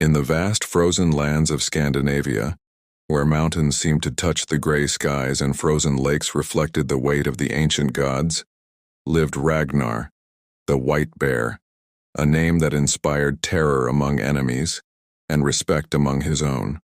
In the vast frozen lands of Scandinavia, where mountains seemed to touch the gray skies and frozen lakes reflected the weight of the ancient gods, lived Ragnar, the White Bear, a name that inspired terror among enemies and respect among his own.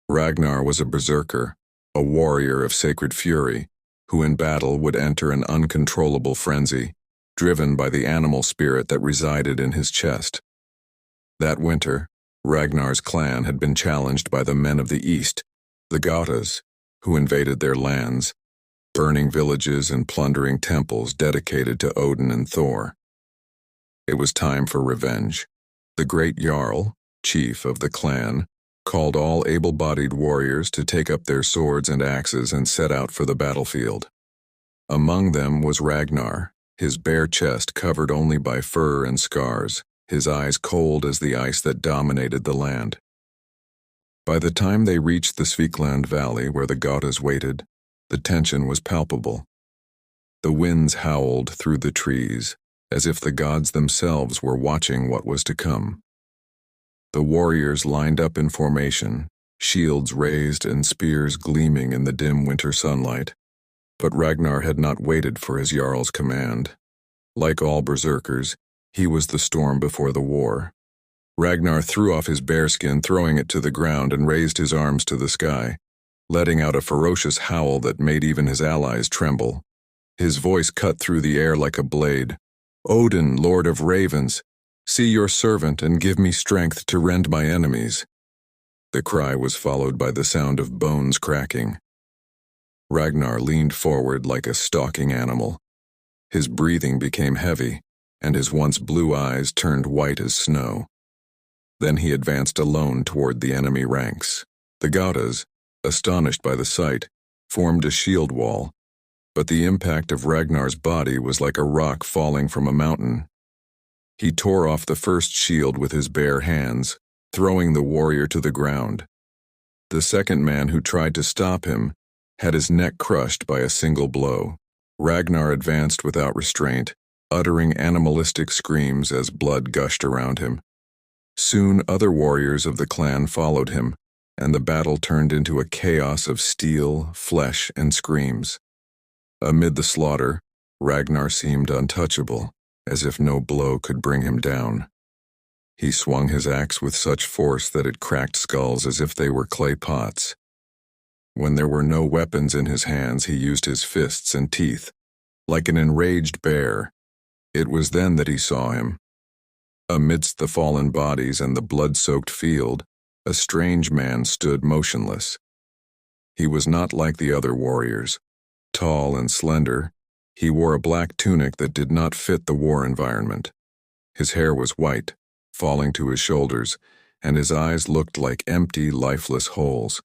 Ragnar was a berserker, a warrior of sacred fury, who in battle would enter an uncontrollable frenzy, driven by the animal spirit that resided in his chest. That winter, Ragnar's clan had been challenged by the men of the East, the Gatas, who invaded their lands, burning villages and plundering temples dedicated to Odin and Thor. It was time for revenge. The great Jarl, chief of the clan, called all able-bodied warriors to take up their swords and axes and set out for the battlefield. Among them was Ragnar, his bare chest covered only by fur and scars, his eyes cold as the ice that dominated the land. By the time they reached the Svikland Valley where the Gatas waited, the tension was palpable. The winds howled through the trees, as if the gods themselves were watching what was to come. The warriors lined up in formation, shields raised and spears gleaming in the dim winter sunlight. But Ragnar had not waited for his Jarl's command. Like all berserkers, he was the storm before the war. Ragnar threw off his bearskin, throwing it to the ground, and raised his arms to the sky, letting out a ferocious howl that made even his allies tremble. His voice cut through the air like a blade. "Odin, Lord of Ravens, see your servant and give me strength to rend my enemies." The cry was followed by the sound of bones cracking. Ragnar leaned forward like a stalking animal. His breathing became heavy, and his once blue eyes turned white as snow. Then he advanced alone toward the enemy ranks. The Gatas, astonished by the sight, formed a shield wall, but the impact of Ragnar's body was like a rock falling from a mountain. He tore off the first shield with his bare hands, throwing the warrior to the ground. The second man who tried to stop him had his neck crushed by a single blow. Ragnar advanced without restraint, uttering animalistic screams as blood gushed around him. Soon other warriors of the clan followed him, and the battle turned into a chaos of steel, flesh, and screams. Amid the slaughter, Ragnar seemed untouchable, as if no blow could bring him down. He swung his axe with such force that it cracked skulls as if they were clay pots. When there were no weapons in his hands, he used his fists and teeth, like an enraged bear. It was then that he saw him. Amidst the fallen bodies and the blood-soaked field, a strange man stood motionless. He was not like the other warriors. Tall and slender, he wore a black tunic that did not fit the war environment. His hair was white, falling to his shoulders, and his eyes looked like empty, lifeless holes.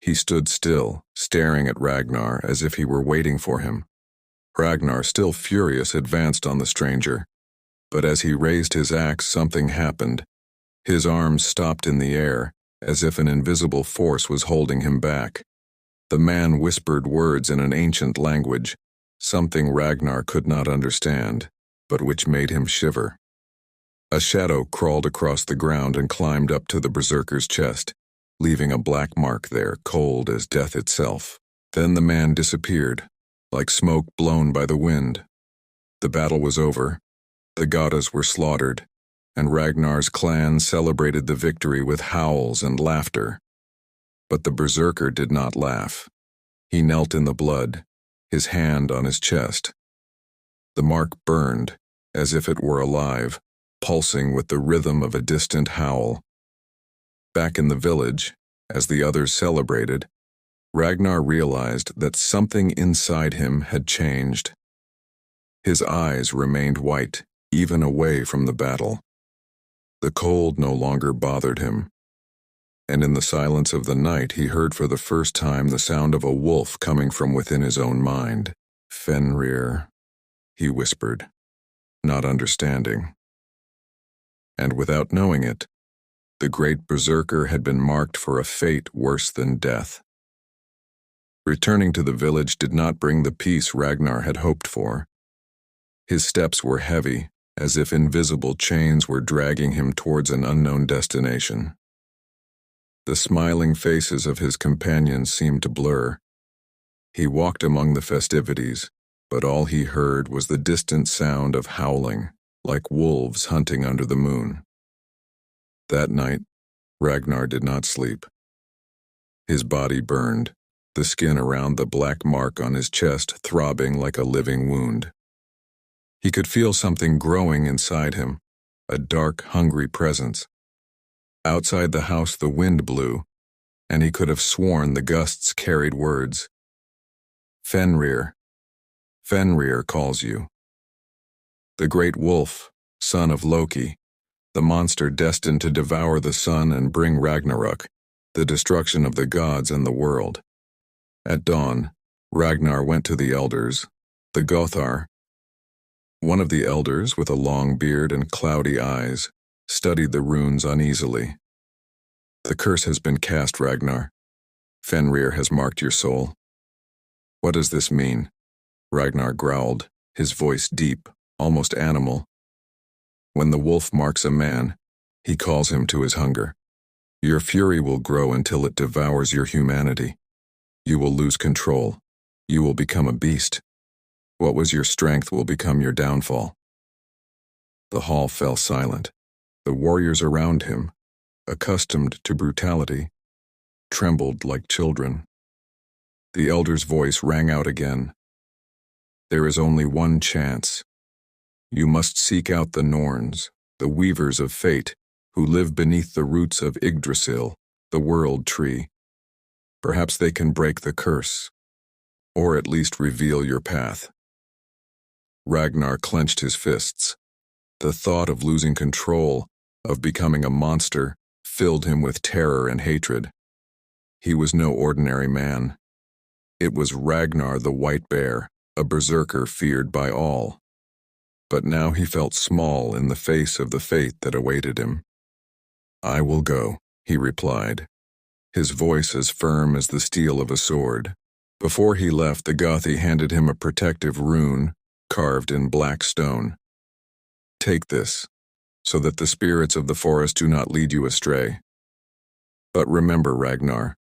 He stood still, staring at Ragnar as if he were waiting for him. Ragnar, still furious, advanced on the stranger. But as he raised his axe, something happened. His arms stopped in the air, as if an invisible force was holding him back. The man whispered words in an ancient language, something Ragnar could not understand, but which made him shiver. A shadow crawled across the ground and climbed up to the berserker's chest, leaving a black mark there, cold as death itself. Then the man disappeared, like smoke blown by the wind. The battle was over. The Gatas were slaughtered, and Ragnar's clan celebrated the victory with howls and laughter. But the berserker did not laugh. He knelt in the blood, his hand on his chest. The mark burned, as if it were alive, pulsing with the rhythm of a distant howl. Back in the village, as the others celebrated, Ragnar realized that something inside him had changed. His eyes remained white, even away from the battle. The cold no longer bothered him, and in the silence of the night he heard for the first time the sound of a wolf coming from within his own mind. "Fenrir," he whispered, not understanding. And without knowing it, the great berserker had been marked for a fate worse than death. Returning to the village did not bring the peace Ragnar had hoped for. His steps were heavy, as if invisible chains were dragging him towards an unknown destination. The smiling faces of his companions seemed to blur. He walked among the festivities, but all he heard was the distant sound of howling, like wolves hunting under the moon. That night, Ragnar did not sleep. His body burned, the skin around the black mark on his chest throbbing like a living wound. He could feel something growing inside him, a dark, hungry presence. Outside the house the wind blew, and he could have sworn the gusts carried words. Fenrir. Fenrir calls you. The great wolf, son of Loki, the monster destined to devour the sun and bring Ragnarok, the destruction of the gods and the world. At dawn, Ragnar went to the elders, the Gothar. One of the elders, with a long beard and cloudy eyes, studied the runes uneasily. The curse has been cast, Ragnar. Fenrir has marked your soul. What does this mean? Ragnar growled, his voice deep, almost animal. When the wolf marks a man, he calls him to his hunger. Your fury will grow until it devours your humanity. You will lose control. You will become a beast. What was your strength will become your downfall. The hall fell silent. The warriors around him, accustomed to brutality, trembled like children. The elder's voice rang out again. There is only one chance. You must seek out the Norns, the weavers of fate, who live beneath the roots of Yggdrasil, the world tree. Perhaps they can break the curse, or at least reveal your path. Ragnar clenched his fists. The thought of losing control, of becoming a monster, filled him with terror and hatred. He was no ordinary man. It was Ragnar the White Bear, a berserker feared by all. But now he felt small in the face of the fate that awaited him. I will go, he replied, his voice as firm as the steel of a sword. Before he left, the Gothi handed him a protective rune, carved in black stone. Take this, so that the spirits of the forest do not lead you astray. But remember, Ragnar,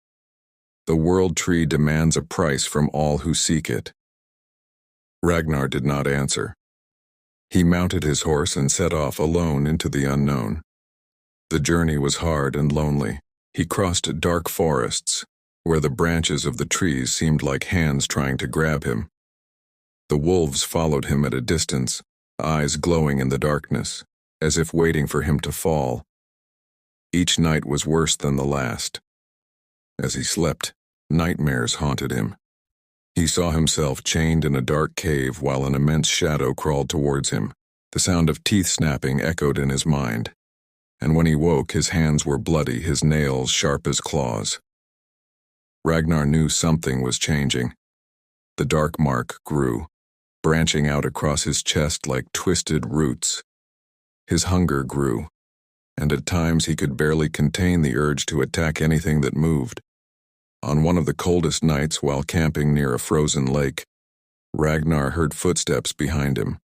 the world tree demands a price from all who seek it. Ragnar did not answer. He mounted his horse and set off alone into the unknown. The journey was hard and lonely. He crossed dark forests, where the branches of the trees seemed like hands trying to grab him. The wolves followed him at a distance, eyes glowing in the darkness, as if waiting for him to fall. Each night was worse than the last. As he slept, nightmares haunted him. He saw himself chained in a dark cave while an immense shadow crawled towards him. The sound of teeth snapping echoed in his mind. And when he woke, his hands were bloody, his nails sharp as claws. Ragnar knew something was changing. The dark mark grew, branching out across his chest like twisted roots. His hunger grew, and at times he could barely contain the urge to attack anything that moved. On one of the coldest nights while camping near a frozen lake, Ragnar heard footsteps behind him.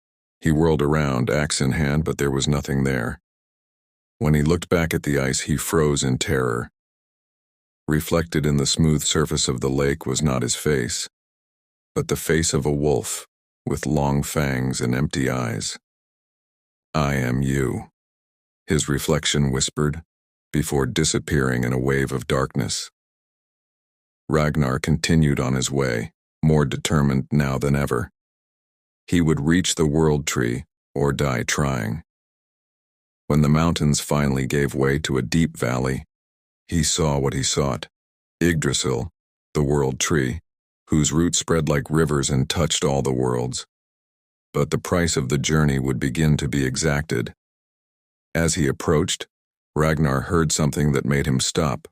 He whirled around, axe in hand, but there was nothing there. When he looked back at the ice, he froze in terror. Reflected in the smooth surface of the lake was not his face, but the face of a wolf with long fangs and empty eyes. I am you, his reflection whispered, before disappearing in a wave of darkness. Ragnar continued on his way, more determined now than ever. He would reach the world tree or die trying. When the mountains finally gave way to a deep valley, he saw what he sought, Yggdrasil, the world tree, whose roots spread like rivers and touched all the worlds. But the price of the journey would begin to be exacted. As he approached, Ragnar heard something that made him stop.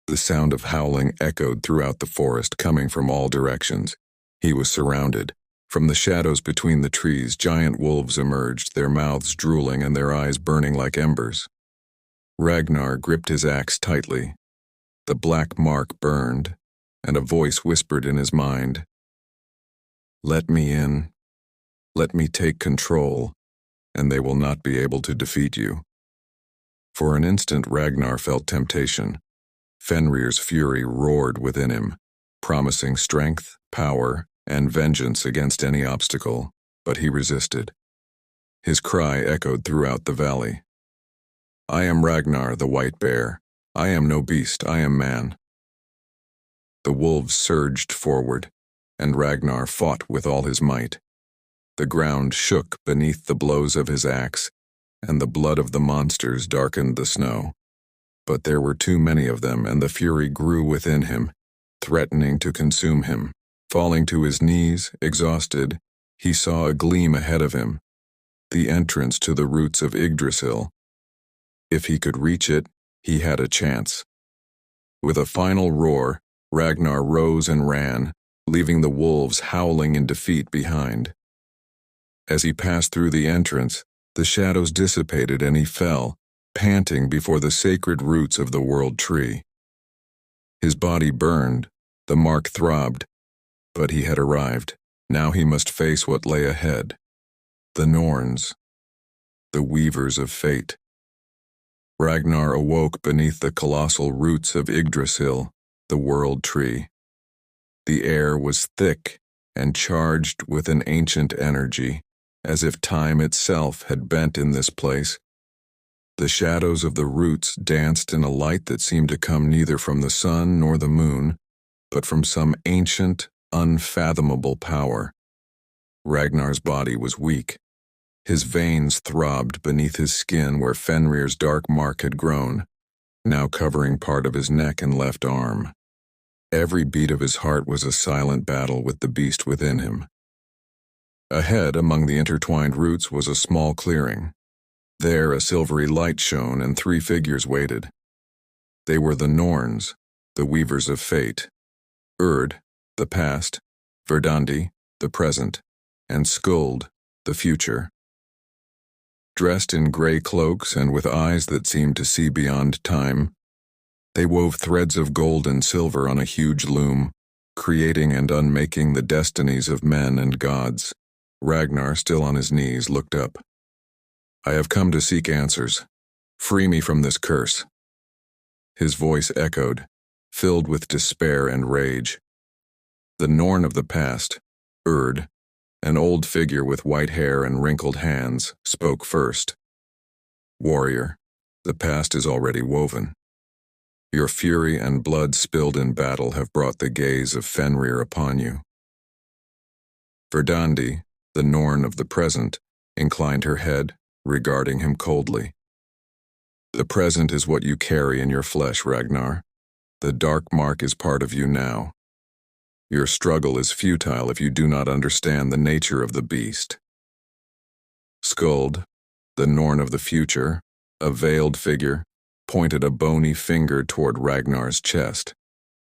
The sound of howling echoed throughout the forest, coming from all directions. He was surrounded. From the shadows between the trees, giant wolves emerged, their mouths drooling and their eyes burning like embers. Ragnar gripped his axe tightly. The black mark burned, and a voice whispered in his mind, "Let me in. Let me take control, and they will not be able to defeat you. For an instant Ragnar felt temptation. Fenrir's fury roared within him, promising strength, power, and vengeance against any obstacle, but he resisted. His cry echoed throughout the valley. "I am Ragnar, the white bear. I am no beast, I am man." The wolves surged forward, and Ragnar fought with all his might. The ground shook beneath the blows of his axe, and the blood of the monsters darkened the snow. But there were too many of them, and the fury grew within him, threatening to consume him. Falling to his knees, exhausted, he saw a gleam ahead of him, the entrance to the roots of Yggdrasil. If he could reach it, he had a chance. With a final roar, Ragnar rose and ran, leaving the wolves howling in defeat behind. As he passed through the entrance, the shadows dissipated and he fell, panting before the sacred roots of the world tree. His body burned, the mark throbbed, but he had arrived. Now he must face what lay ahead. The Norns, the weavers of fate. Ragnar awoke beneath the colossal roots of Yggdrasil, the world tree. The air was thick and charged with an ancient energy, as if time itself had bent in this place. The shadows of the roots danced in a light that seemed to come neither from the sun nor the moon, but from some ancient, unfathomable power. Ragnar's body was weak. His veins throbbed beneath his skin where Fenrir's dark mark had grown, now covering part of his neck and left arm. Every beat of his heart was a silent battle with the beast within him. Ahead, among the intertwined roots, was a small clearing. There a silvery light shone and 3 figures waited. They were the Norns, the weavers of fate. Urd, the past, Verdandi, the present, and Skuld, the future. Dressed in gray cloaks and with eyes that seemed to see beyond time, they wove threads of gold and silver on a huge loom, creating and unmaking the destinies of men and gods. Ragnar, still on his knees, looked up. "I have come to seek answers. Free me from this curse." His voice echoed, filled with despair and rage. The Norn of the past, Urd, an old figure with white hair and wrinkled hands, spoke first. "Warrior, the past is already woven. Your fury and blood spilled in battle have brought the gaze of Fenrir upon you." Verdandi, the Norn of the present, inclined her head, regarding him coldly. "The present is what you carry in your flesh, Ragnar. The dark mark is part of you now. Your struggle is futile if you do not understand the nature of the beast." Skuld, the Norn of the future, a veiled figure, pointed a bony finger toward Ragnar's chest.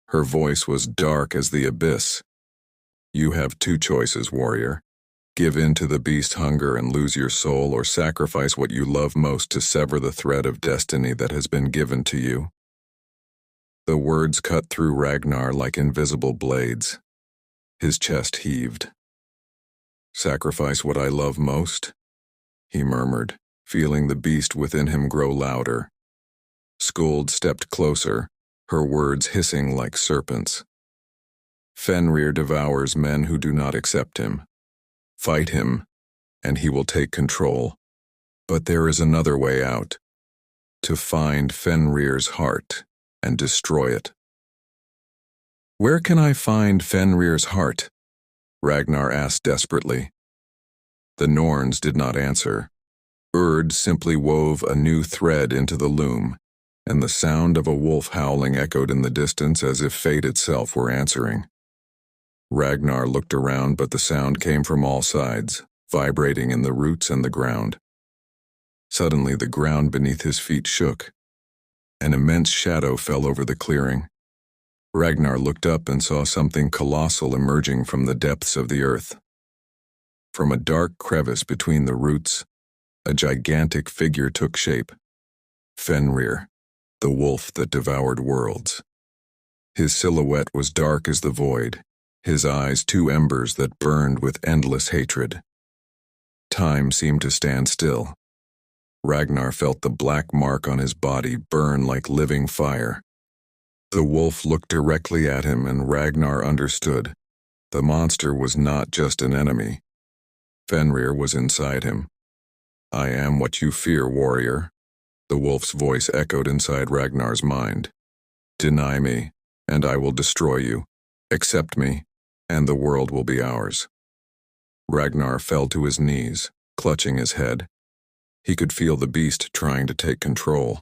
Her voice was dark as the abyss. "You have 2 choices, warrior. Give in to the beast hunger and lose your soul, or sacrifice what you love most to sever the thread of destiny that has been given to you." The words cut through Ragnar like invisible blades. His chest heaved. "Sacrifice what I love most?" he murmured, feeling the beast within him grow louder. Skuld stepped closer, her words hissing like serpents. "Fenrir devours men who do not accept him. Fight him, and he will take control. But there is another way out. To find Fenrir's heart and destroy it." "Where can I find Fenrir's heart?" Ragnar asked desperately. The Norns did not answer. Urd simply wove a new thread into the loom, and the sound of a wolf howling echoed in the distance as if fate itself were answering. Ragnar looked around, but the sound came from all sides, vibrating in the roots and the ground. Suddenly the ground beneath his feet shook. An immense shadow fell over the clearing. Ragnar looked up and saw something colossal emerging from the depths of the earth. From a dark crevice between the roots, a gigantic figure took shape. Fenrir, the wolf that devoured worlds. His silhouette was dark as the void, his eyes 2 embers that burned with endless hatred. Time seemed to stand still. Ragnar felt the black mark on his body burn like living fire. The wolf looked directly at him, and Ragnar understood. The monster was not just an enemy. Fenrir was inside him. "I am what you fear, warrior," the wolf's voice echoed inside Ragnar's mind. "Deny me, and I will destroy you. Accept me, and the world will be ours." Ragnar fell to his knees, clutching his head. He could feel the beast trying to take control.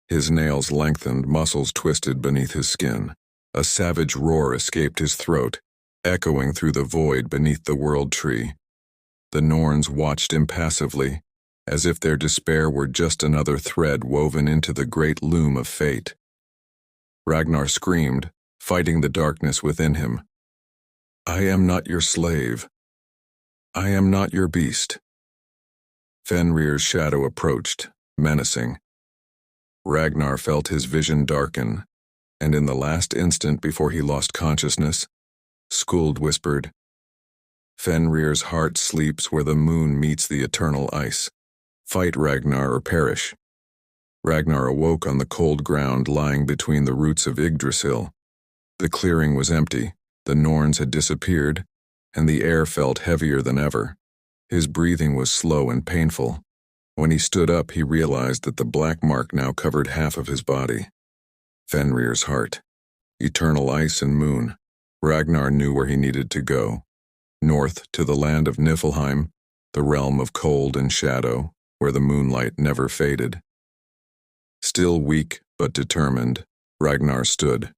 His nails lengthened, muscles twisted beneath his skin. A savage roar escaped his throat, echoing through the void beneath the world tree. The Norns watched impassively, as if their despair were just another thread woven into the great loom of fate. Ragnar screamed, fighting the darkness within him. "I am not your slave. I am not your beast." Fenrir's shadow approached, menacing. Ragnar felt his vision darken, and in the last instant before he lost consciousness, Skuld whispered, "Fenrir's heart sleeps where the moon meets the eternal ice. Fight, Ragnar, or perish." Ragnar awoke on the cold ground lying between the roots of Yggdrasil. The clearing was empty, the Norns had disappeared, and the air felt heavier than ever. His breathing was slow and painful. When he stood up, he realized that the black mark now covered half of his body. Fenrir's heart. Eternal ice and moon. Ragnar knew where he needed to go. North to the land of Niflheim, the realm of cold and shadow, where the moonlight never faded. Still weak but determined, Ragnar stood.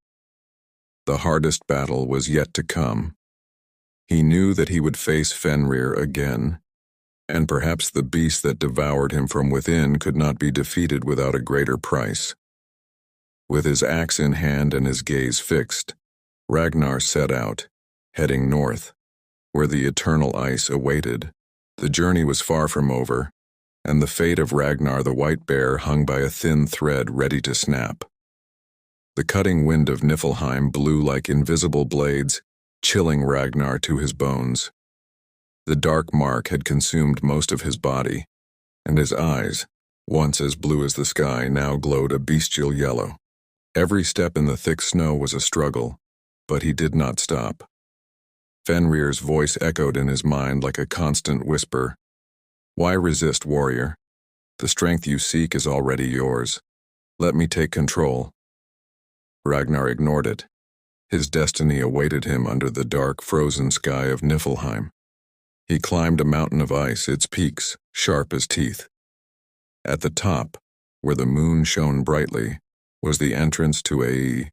The hardest battle was yet to come. He knew that he would face Fenrir again, and perhaps the beast that devoured him from within could not be defeated without a greater price. With his axe in hand and his gaze fixed, Ragnar set out, heading north, where the eternal ice awaited. The journey was far from over, and the fate of Ragnar the White Bear hung by a thin thread ready to snap. The cutting wind of Niflheim blew like invisible blades, chilling Ragnar to his bones. The dark mark had consumed most of his body, and his eyes, once as blue as the sky, now glowed a bestial yellow. Every step in the thick snow was a struggle, but he did not stop. Fenrir's voice echoed in his mind like a constant whisper. "Why resist, warrior? The strength you seek is already yours. Let me take control." Ragnar ignored it. His destiny awaited him under the dark, frozen sky of Niflheim. He climbed a mountain of ice, its peaks sharp as teeth. At the top, where the moon shone brightly, was the entrance to a